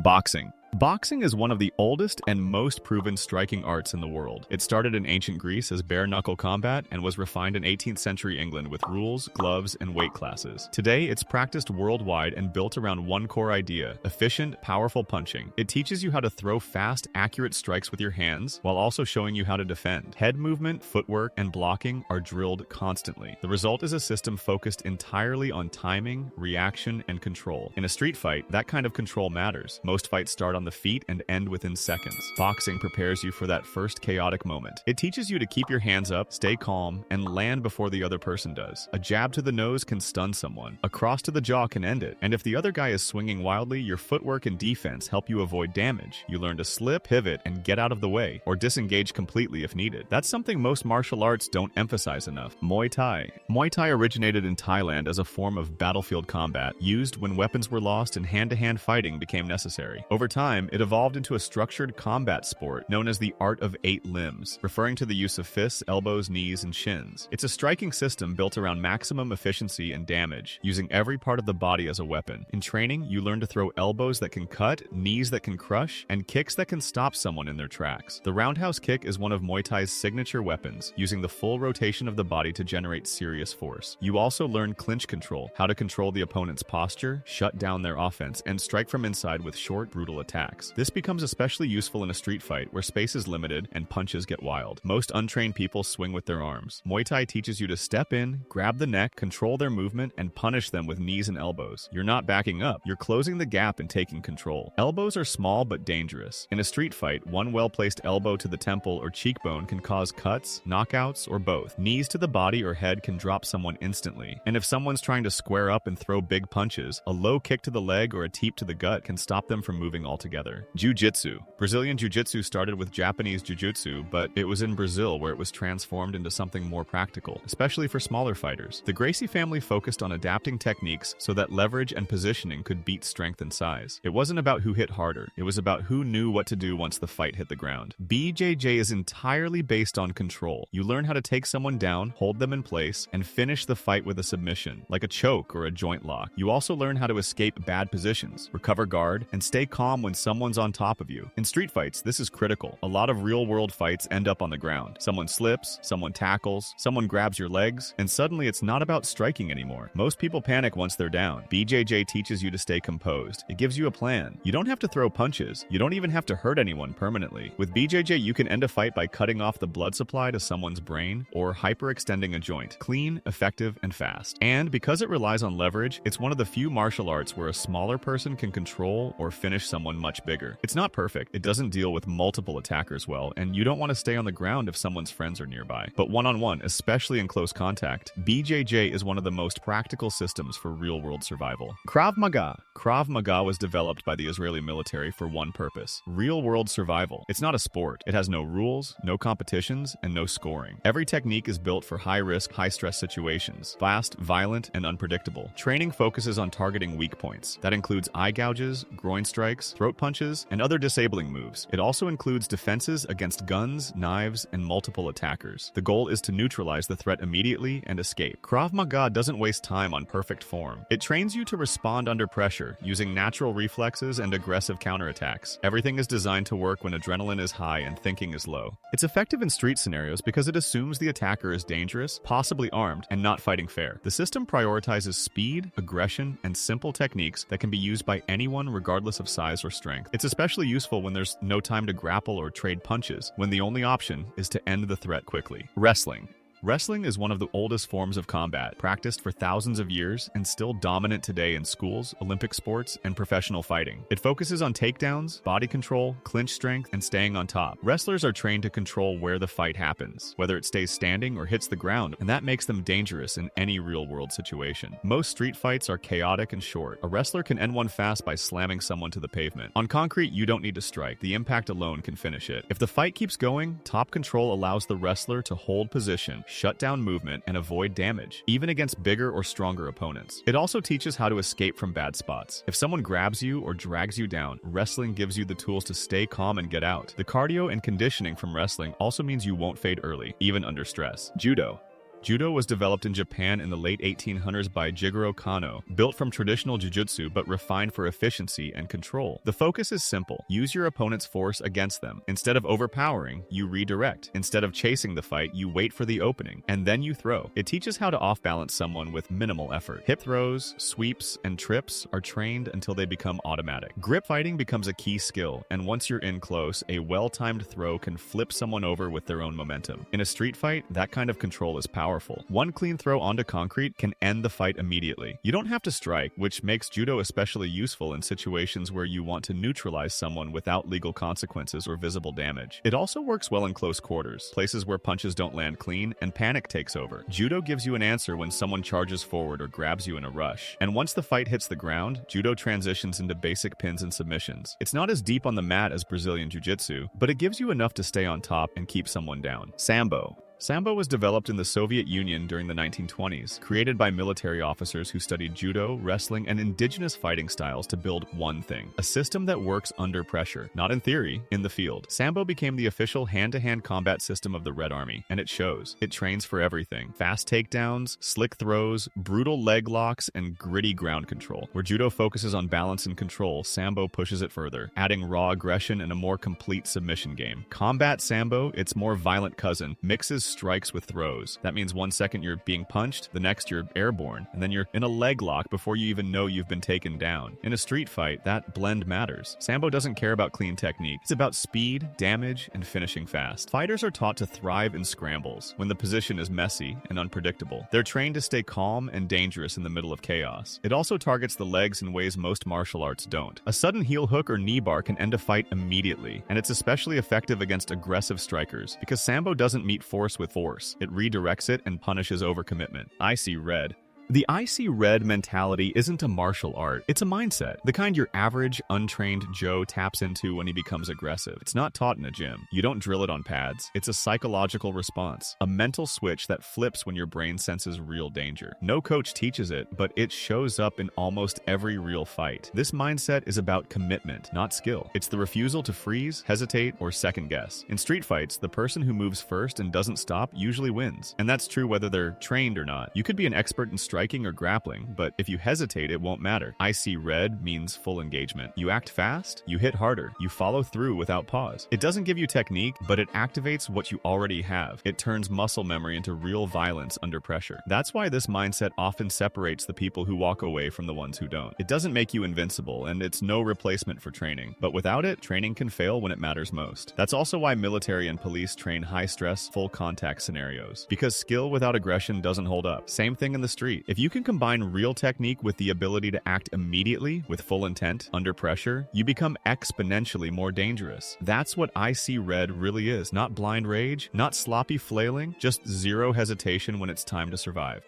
Boxing. Boxing is one of the oldest and most proven striking arts in the world. It started in ancient Greece as bare-knuckle combat and was refined in 18th century England with rules, gloves, and weight classes. Today, it's practiced worldwide and built around one core idea: efficient, powerful punching. It teaches you how to throw fast, accurate strikes with your hands, while also showing you how to defend. Head movement, footwork, and blocking are drilled constantly. The result is a system focused entirely on timing, reaction, and control. In a street fight, that kind of control matters. Most fights start on the feet and end within seconds. Boxing prepares you for that first chaotic moment. It teaches you to keep your hands up, stay calm, and land before the other person does. A jab to the nose can stun someone. A cross to the jaw can end it. And if the other guy is swinging wildly, your footwork and defense help you avoid damage. You learn to slip, pivot, and get out of the way, or disengage completely if needed. That's something most martial arts don't emphasize enough. Muay Thai. Muay Thai originated in Thailand as a form of battlefield combat, used when weapons were lost and hand-to-hand fighting became necessary. Over time, it evolved into a structured combat sport known as the Art of Eight Limbs, referring to the use of fists, elbows, knees, and shins. It's a striking system built around maximum efficiency and damage, using every part of the body as a weapon. In training, you learn to throw elbows that can cut, knees that can crush, and kicks that can stop someone in their tracks. The roundhouse kick is one of Muay Thai's signature weapons, using the full rotation of the body to generate serious force. You also learn clinch control, how to control the opponent's posture, shut down their offense, and strike from inside with short, brutal attacks. This becomes especially useful in a street fight where space is limited and punches get wild. Most untrained people swing with their arms. Muay Thai teaches you to step in, grab the neck, control their movement, and punish them with knees and elbows. You're not backing up, you're closing the gap and taking control. Elbows are small but dangerous. In a street fight, one well-placed elbow to the temple or cheekbone can cause cuts, knockouts, or both. Knees to the body or head can drop someone instantly. And if someone's trying to square up and throw big punches, a low kick to the leg or a teep to the gut can stop them from moving altogether. Jiu Jitsu. Brazilian Jiu Jitsu started with Japanese Jiu Jitsu, but it was in Brazil where it was transformed into something more practical, especially for smaller fighters. The Gracie family focused on adapting techniques so that leverage and positioning could beat strength and size. It wasn't about who hit harder, it was about who knew what to do once the fight hit the ground. BJJ is entirely based on control. You learn how to take someone down, hold them in place, and finish the fight with a submission, like a choke or a joint lock. You also learn how to escape bad positions, recover guard, and stay calm when someone's on top of you. In street fights, this is critical. A lot of real-world fights end up on the ground. Someone slips, someone tackles, someone grabs your legs, and suddenly it's not about striking anymore. Most people panic once they're down. BJJ teaches you to stay composed. It gives you a plan. You don't have to throw punches. You don't even have to hurt anyone permanently. With BJJ, you can end a fight by cutting off the blood supply to someone's brain or hyperextending a joint. Clean, effective, and fast. And because it relies on leverage, it's one of the few martial arts where a smaller person can control or finish someone much bigger. It's not perfect, it doesn't deal with multiple attackers well, and you don't want to stay on the ground if someone's friends are nearby. But one-on-one, especially in close contact, BJJ is one of the most practical systems for real-world survival. Krav Maga. Krav Maga was developed by the Israeli military for one purpose: real-world survival. It's not a sport. It has no rules, no competitions, and no scoring. Every technique is built for high-risk, high-stress situations, fast, violent, and unpredictable. Training focuses on targeting weak points. That includes eye gouges, groin strikes, throat punches, and other disabling moves. It also includes defenses against guns, knives, and multiple attackers. The goal is to neutralize the threat immediately and escape. Krav Maga doesn't waste time on perfect form. It trains you to respond under pressure, using natural reflexes and aggressive counterattacks. Everything is designed to work when adrenaline is high and thinking is low. It's effective in street scenarios because it assumes the attacker is dangerous, possibly armed, and not fighting fair. The system prioritizes speed, aggression, and simple techniques that can be used by anyone regardless of size or strength. It's especially useful when there's no time to grapple or trade punches, when the only option is to end the threat quickly. Wrestling. Wrestling is one of the oldest forms of combat, practiced for thousands of years and still dominant today in schools, Olympic sports, and professional fighting. It focuses on takedowns, body control, clinch strength, and staying on top. Wrestlers are trained to control where the fight happens, whether it stays standing or hits the ground, and that makes them dangerous in any real-world situation. Most street fights are chaotic and short. A wrestler can end one fast by slamming someone to the pavement. On concrete, you don't need to strike. The impact alone can finish it. If the fight keeps going, top control allows the wrestler to hold position, shut down movement, and avoid damage, even against bigger or stronger opponents. It also teaches how to escape from bad spots. If someone grabs you or drags you down, wrestling gives you the tools to stay calm and get out. The cardio and conditioning from wrestling also means you won't fade early, even under stress. Judo. Judo was developed in Japan in the late 1800s by Jigoro Kano, built from traditional Jiu Jitsu but refined for efficiency and control. The focus is simple. Use your opponent's force against them. Instead of overpowering, you redirect. Instead of chasing the fight, you wait for the opening, and then you throw. It teaches how to off-balance someone with minimal effort. Hip throws, sweeps, and trips are trained until they become automatic. Grip fighting becomes a key skill, and once you're in close, a well-timed throw can flip someone over with their own momentum. In a street fight, that kind of control is powerful. One clean throw onto concrete can end the fight immediately. You don't have to strike, which makes Judo especially useful in situations where you want to neutralize someone without legal consequences or visible damage. It also works well in close quarters, places where punches don't land clean and panic takes over. Judo gives you an answer when someone charges forward or grabs you in a rush. And once the fight hits the ground, Judo transitions into basic pins and submissions. It's not as deep on the mat as Brazilian Jiu-Jitsu, but it gives you enough to stay on top and keep someone down. Sambo. Sambo was developed in the Soviet Union during the 1920s, created by military officers who studied judo, wrestling, and indigenous fighting styles to build one thing: a system that works under pressure, not in theory, in the field. Sambo became the official hand-to-hand combat system of the Red Army, and it shows. It trains for everything: fast takedowns, slick throws, brutal leg locks, and gritty ground control. Where judo focuses on balance and control, Sambo pushes it further, adding raw aggression and a more complete submission game. Combat Sambo, its more violent cousin, mixes strikes with throws. That means 1 second you're being punched, the next you're airborne, and then you're in a leg lock before you even know you've been taken down. In a street fight, that blend matters. Sambo doesn't care about clean technique. It's about speed, damage, and finishing fast. Fighters are taught to thrive in scrambles, when the position is messy and unpredictable. They're trained to stay calm and dangerous in the middle of chaos. It also targets the legs in ways most martial arts don't. A sudden heel hook or knee bar can end a fight immediately, and it's especially effective against aggressive strikers, because Sambo doesn't meet force with force. It redirects it and punishes overcommitment. I see red. The I see red mentality isn't a martial art, it's a mindset. The kind your average, untrained Joe taps into when he becomes aggressive. It's not taught in a gym. You don't drill it on pads. It's a psychological response, a mental switch that flips when your brain senses real danger. No coach teaches it, but it shows up in almost every real fight. This mindset is about commitment, not skill. It's the refusal to freeze, hesitate, or second guess. In street fights, the person who moves first and doesn't stop usually wins. And that's true whether they're trained or not. You could be an expert in striking or grappling, but if you hesitate, it won't matter. I see red means full engagement. You act fast, you hit harder, you follow through without pause. It doesn't give you technique, but it activates what you already have. It turns muscle memory into real violence under pressure. That's why this mindset often separates the people who walk away from the ones who don't. It doesn't make you invincible, and it's no replacement for training. But without it, training can fail when it matters most. That's also why military and police train high-stress, full-contact scenarios. Because skill without aggression doesn't hold up. Same thing in the street. If you can combine real technique with the ability to act immediately with full intent under pressure, you become exponentially more dangerous. That's what I see red really is. Not blind rage, not sloppy flailing, just zero hesitation when it's time to survive.